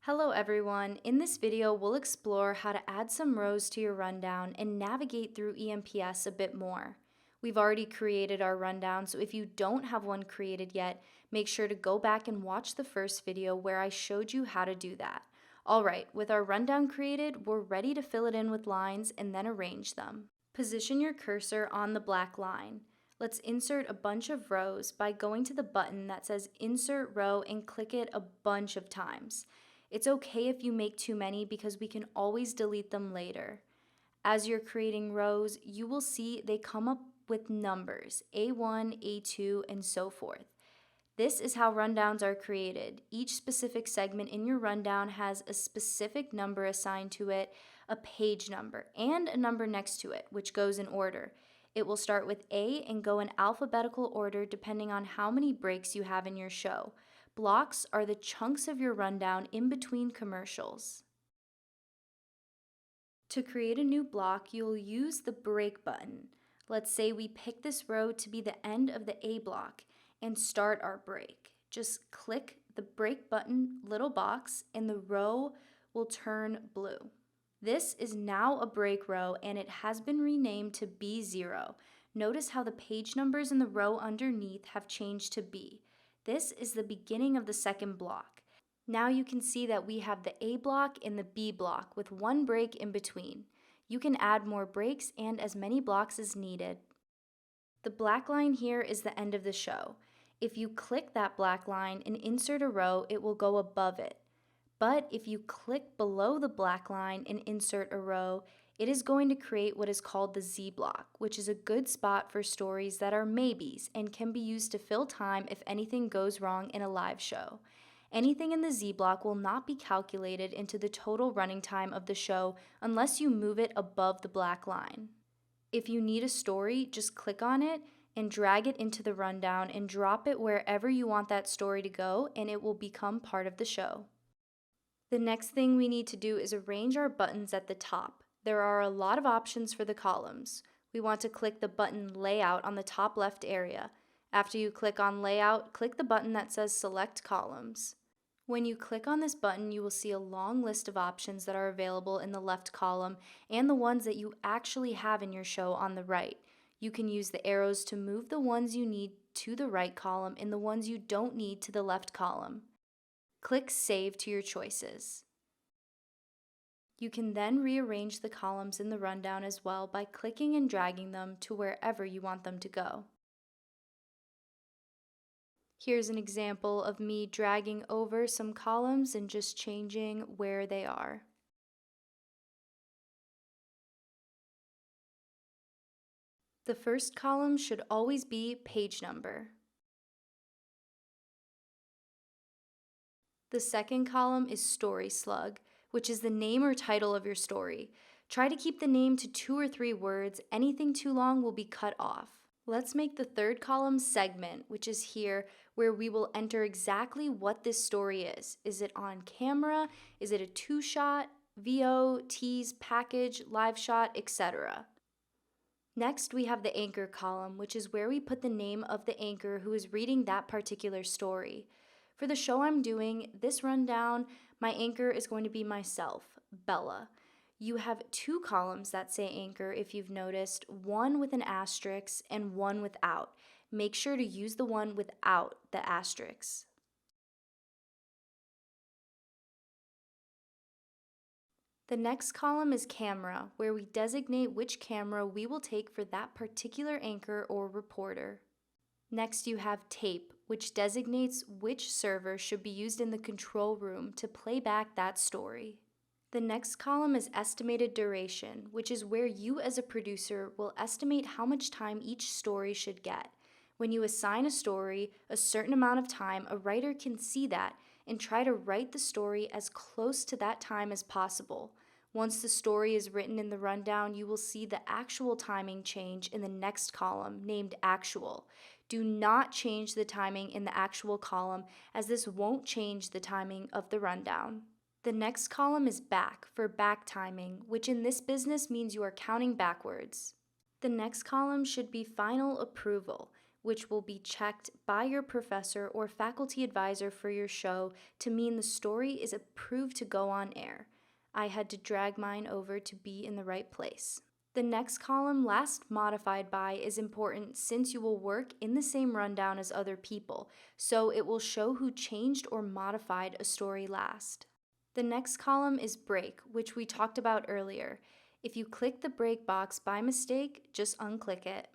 Hello everyone, in this video we'll explore how to add some rows to your rundown and navigate through Enps a bit more. We've already created our rundown, so if you don't have one created yet, make sure to go back and watch the first video where I showed you how to do that. Alright, with our rundown created, we're ready to fill it in with lines and then arrange them. Position your cursor on the black line. Let's insert a bunch of rows by going to the button that says Insert Row and click it a bunch of times. It's okay if you make too many because we can always delete them later. As you're creating rows, you will see they come up with numbers, A1, A2, and so forth. This is how rundowns are created. Each specific segment in your rundown has a specific number assigned to it, a page number, and a number next to it, which goes in order. It will start with A and go in alphabetical order depending on how many breaks you have in your show. Blocks are the chunks of your rundown in between commercials. To create a new block, you'll use the break button. Let's say we pick this row to be the end of the A block and start our break. Just click the break button little box and the row will turn blue. This is now a break row and it has been renamed to B0. Notice how the page numbers in the row underneath have changed to B. This is the beginning of the second block. Now you can see that we have the A block and the B block with one break in between. You can add more breaks and as many blocks as needed. The black line here is the end of the show. If you click that black line and insert a row, it will go above it. But if you click below the black line and insert a row, it is going to create what is called the Z block, which is a good spot for stories that are maybes and can be used to fill time if anything goes wrong in a live show. Anything in the Z block will not be calculated into the total running time of the show unless you move it above the black line. If you need a story, just click on it and drag it into the rundown and drop it wherever you want that story to go, and it will become part of the show. The next thing we need to do is arrange our buttons at the top. There are a lot of options for the columns. We want to click the button Layout on the top left area. After you click on Layout, click the button that says Select Columns. When you click on this button, you will see a long list of options that are available in the left column and the ones that you actually have in your show on the right. You can use the arrows to move the ones you need to the right column and the ones you don't need to the left column. Click Save to your choices. You can then rearrange the columns in the rundown as well by clicking and dragging them to wherever you want them to go. Here's an example of me dragging over some columns and just changing where they are. The first column should always be page number. The second column is story slug, which is the name or title of your story. Try to keep the name to 2 or 3 words. Anything too long will be cut off. Let's make the third column segment, which is here, where we will enter exactly what this story is. Is it on camera? Is it a 2-shot, VO, tease, package, live shot, etc.? Next, we have the anchor column, which is where we put the name of the anchor who is reading that particular story. For the show I'm doing, this rundown, my anchor is going to be myself, Bella. You have 2 columns that say anchor if you've noticed, one with an asterisk and one without. Make sure to use the one without the asterisk. The next column is camera, where we designate which camera we will take for that particular anchor or reporter. Next you have tape, which designates which server should be used in the control room to play back that story. The next column is estimated duration, which is where you as a producer will estimate how much time each story should get. When you assign a story a certain amount of time, a writer can see that and try to write the story as close to that time as possible. Once the story is written in the rundown, you will see the actual timing change in the next column, named Actual. Do not change the timing in the actual column, as this won't change the timing of the rundown. The next column is back for back timing, which in this business means you are counting backwards. The next column should be final approval, which will be checked by your professor or faculty advisor for your show to mean the story is approved to go on air. I had to drag mine over to be in the right place. The next column, last modified by, is important since you will work in the same rundown as other people, so it will show who changed or modified a story last. The next column is break, which we talked about earlier. If you click the break box by mistake, just unclick it.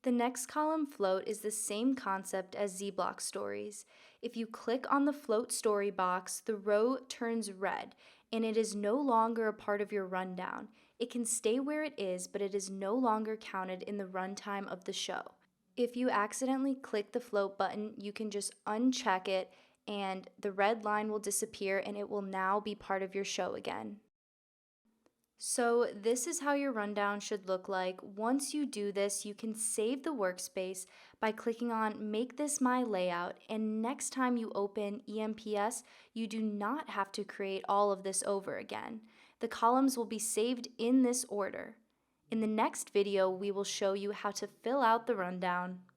The next column, float, is the same concept as Z-block stories. If you click on the float story box, the row turns red, and it is no longer a part of your rundown. It can stay where it is, but it is no longer counted in the runtime of the show. If you accidentally click the float button, you can just uncheck it, and the red line will disappear, and it will now be part of your show again. So this is how your rundown should look like. Once you do this, you can save the workspace by clicking on Make This My Layout, and next time you open EMPS, you do not have to create all of this over again. The columns will be saved in this order. In the next video, we will show you how to fill out the rundown.